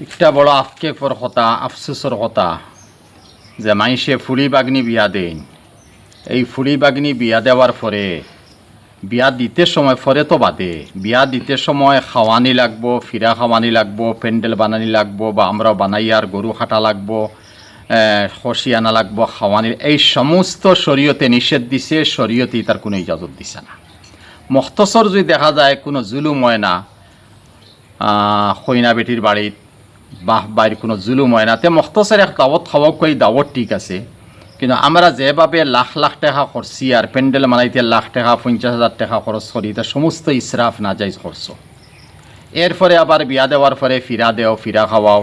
একটা বড় আক্ষেপর কথা, আফসোসের কথা যে মাইসে ফুলি বাগনি বিয়া দেন। এই ফুলি বাগনি বিয়া দেওয়ার পরে বিয়া দিতে সময় পরে তো বাদে বিয়া দিতে সময় খাওয়ানি লাগবো, ফিরা খাওয়ানি লাগবো, প্যান্ডেল বানানি লাগবো, বা আমরাও বানাই আর গরু হাঁটা লাগবো, খসি আনা লাগবো, খাওয়ানি, এই সমস্ত শরীয়তে নিষেধ দিছে। শরীয়তে তার কোনো ইজাজত দিছে না। মখতসর যদি দেখা যায় কোনো জুলুম হয় না, কইনা বেটির বাড়িত বাহ বাইর কোনো জুলুম হয় না, তে মখতসর এক দাওয়াত খাওয়াক কই দাওয়াত ঠিক আছে। কিন্তু আমরা যেভাবে লাখ লাখ টাকা খরচি আর প্যান্ডেল বানাইতে লাখ টাকা 50,000 টাকা খরচ করি, তা সমস্ত ইসরাফ না যাই খরচ। এরপরে আবার বিয়া দেওয়ার পরে ফিরা দেও, ফিরা খাওয়াও,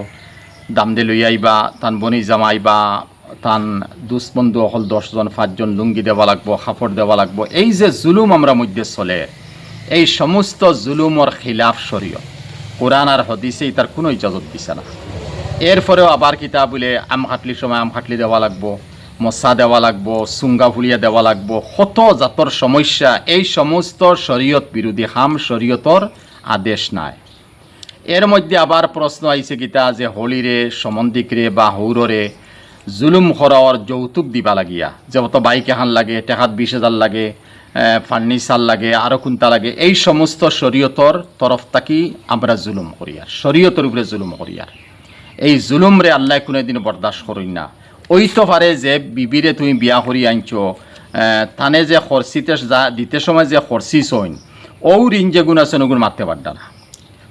দাম দিয়ে লই আইবা, তান বনি জামাই বা তান দুষ্বন্ধু অকল 10 জন 5 জন লুঙ্গি দেওয়া লাগবো, কাপড় দেওয়া লাগবো। এই যে জুলুম আমরা মধ্যে চলে, এই সমস্ত জুলুমর খিলাফ শরীয়ত, কোরআন আর হাদিসে তার কোনো ইজাজত দিছে না। এরপরেও আবার কিতা বলে আম খাটলির সময় আম খাটলি দেওয়া লাগবো, মশা দেওয়া লাগবো, চুঙ্গা ফুলিয়া দেওয়া লাগবো, কত জাতর সমস্যা। এই সমস্ত শরীয়ত বিরোধী, হাম শরীয়তর আদেশ নাই। এর মধ্যে আবার প্রশ্ন আইছে কিতা যে হলিরে সম্বন্ধিকরে বা হৌররে জুলুম করার যৌতুক দিবা লাগিয়া, যেমত বাইক এখান লাগে, টেকাত 20,000 লাগে, ফার্নিচার লাগে, আরও কোনটা লাগে, এই সমস্ত শরীয়তর তরফ থাকি আমরা জুলুম করিয়ার, শরীয়তের উপরে জুলুম করিয়ার। এই জুলুমরে আল্লাহ কোনোদিন বরদাস্ত করেন না। ওই তো পারে যে বিবিরে তুমি বিয়া করি আনছো, তানে যে খরচিতে যা দিতে সময় যে খরচিস হইন, ও ঋণ যেগুণ আছে ওগুণ মারতে পারডা না।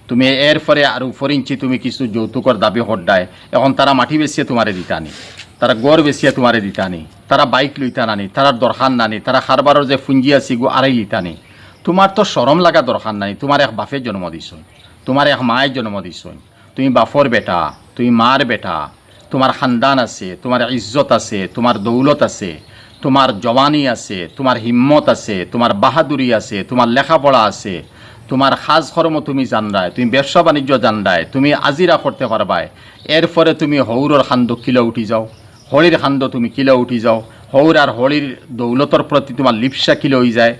তুমি এরপরে আর উপর ইঞ্চি তুমি কিছু যৌতুকর দাবি হড্ডায়, এখন তারা মাটি বেচিয়ে তোমারে দিতানি, তারা গড় বেচিয়ে তোমারে দিতানি, তারা বাইক লইতা নানি, তারা দরকার নানি, তারা খারবারের যে ফুঞ্জি আছে গো আড়াই লিতানি। তোমার তো শরম লাগা দরকার নাই। তোমার এক বাপের জন্ম দিছ, তোমার এক মায়ের জন্ম দিছ, তুমি বাপর বেটা, তুমি মার বেটা, তোমার খানদান আছে, তোমার ইজ্জত আছে, তোমার দৌলত আছে, তোমার জওয়ানি আছে, তোমার হিম্মত আছে, তোমার বাহাদুরি আছে, তোমার লেখাপড়া আছে, তোমার খাজ কর্ম তুমি জানরায়, তুমি ব্যবসা বাণিজ্য জানরায়, তুমি আজিরা করতে পারবায়। এরপরে তুমি হৌরর খান্দ কিলো উঠি যাও, হলির খান্দ তুমি কিলো উঠি যাও, হৌর আর হলির দৌলতর প্রতি তোমার লিপসা কিলো হয়ে যায়।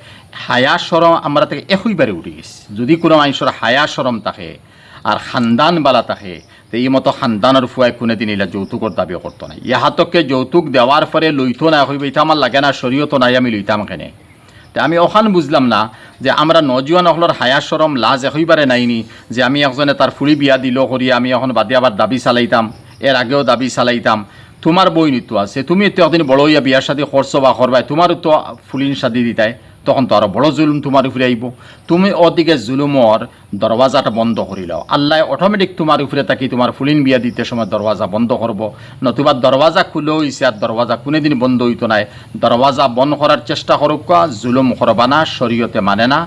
হায়া সরম আমরা থেকে একইবারে উঠে গেছি। যদি কোনো মানুষের হায়া সরম থাকে আর খানদান বালা থাকে, তো এই মতো খানদানের ফুয়ায় কোনোদিন এলা যৌতুকর দাবি করতো না। ইহাতকে যৌতুক দেওয়ার পরে লইতো না হইবে, এটা আমার লাগে না, শরীয়ত নাই, আমি লইতাম কেনে। তা আমি ওখান বুঝলাম না যে আমরা নজওয়ান হলর হায়া সরম লাজ একইবারে নাইনি, যে আমি একজনে তার ফুলি বিয়া দিল করি আমি এখন বাদে আবার দাবি চালাইতাম, এর আগেও দাবি চালাইতাম। তোমার বই নিতো আছে, তুমি তো একদিন বড় হইয়া বিয়ার সাথে খরচ বা করবাই, তোমারও তো ফুলিন সাদি দিতাই, তখন তো আরও বড় জুলুম তোমার উপরে আইব। তুমি ওদিকে জুলুমর দরওয়াজাটা বন্ধ করিলাও, আল্লাহ অটোমেটিক তোমার উপরে থাকি তোমার ফুলিন বিয়া দিতে সময় দরওয়াজা বন্ধ করব। নতুবা দরওয়াজা খুলে হয়েছে আর দরওয়াজা কোনোদিন বন্ধ হইতো নাই। দরওয়াজা বন্ধ করার চেষ্টা করুক, জুলুম করবা না, শরীয়তে মানে না।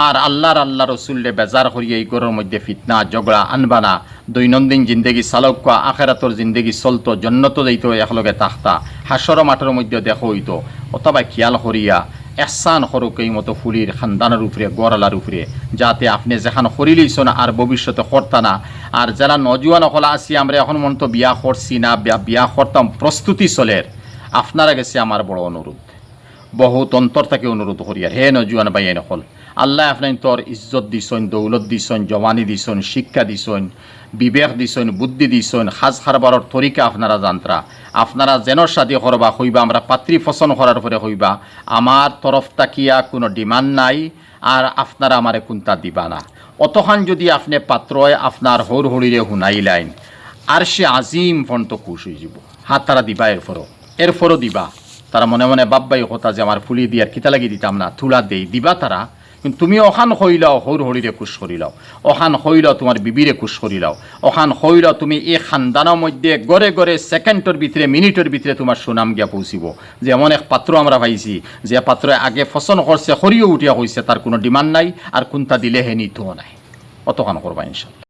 আর আল্লাহ রসুল্লে বেজার করিয়া এই ঘরের মধ্যে ফিতনা ঝগড়া আনবা না। দৈনন্দিন জিন্দগি চালক, আখেরাতর জিন্দগি চলতো, জন্নত যাইতো, একলগে তাখতা, হাসর মাঠের মধ্যে দেখো হইতো। অথবা খেয়াল করিয়া এহসান করুক এই মতো ফুলির খানদানের উপরে, গড়ালার উপরে, যাতে আপনি যেখানে করিলেইছেন আর ভবিষ্যতে করতা না। আর যারা নজওয়ান হলা আছি, আমরা এখন মন তো বিয়া করছি না, বিয়া করতাম প্রস্তুতি চলের, আপনারা গেছে আমার বড় অনুরোধ, বহুত অন্তর থেকে অনুরোধ করিয়ার, হে নজওয়ান ভাই নকল, আল্লাহ আপনার তোর ইজ্জত দিছেন, দৌলত দিছেন, জওয়ানি দিছেন, শিক্ষা দিছেন, বিবেক দিছেন, বুদ্ধি দিছেন, সাজ খারবারের তরিকা আপনারা জানতরা। আপনারা যেন সাদি করবা হইবা, আমরা পাত্রী পছন্দ করার পরে হইবা, আমার তরফ তাকিয়া কোনো ডিমান্ড নাই, আর আপনারা আমারে কোনটা দিবা না। অতখান যদি আপনি পাত্রয় আপনার হর হরিরে শুনাইলাইন, আর সে আজিম ফন্ত খুশ হয়ে যাব। হাত তারা দিবা, এরপরও দিবা। তারা মনে মনে বাব্বাই কথা যে আমার ফুলি দিয়ার কিতা লাগি দিতাম না, তুলা দেই দিবা তারা। কিন্তু তুমি ওখান হইলাও হৌর হরিরে খুশ করিলাও, ওখান হইলাও তোমার বিবিরে খুশ করিলাও, ওখান হইলাও তুমি এই খানদানের মধ্যে গড়ে গড়ে সেকেন্ডের ভিতরে, মিনিটের ভিতরে তোমার সুনাম গিয়া পৌঁছিব। যে এমন এক পাত্র আমরা পাইছি, যে পাত্র আগে পছন্দ করছে, হরিও উঠিয়া হয়েছে, তার কোনো ডিমান্ড নাই, আর কোনটা দিলে হে নিতেও নাই। অতখান করবা ইনশাল্লাহ।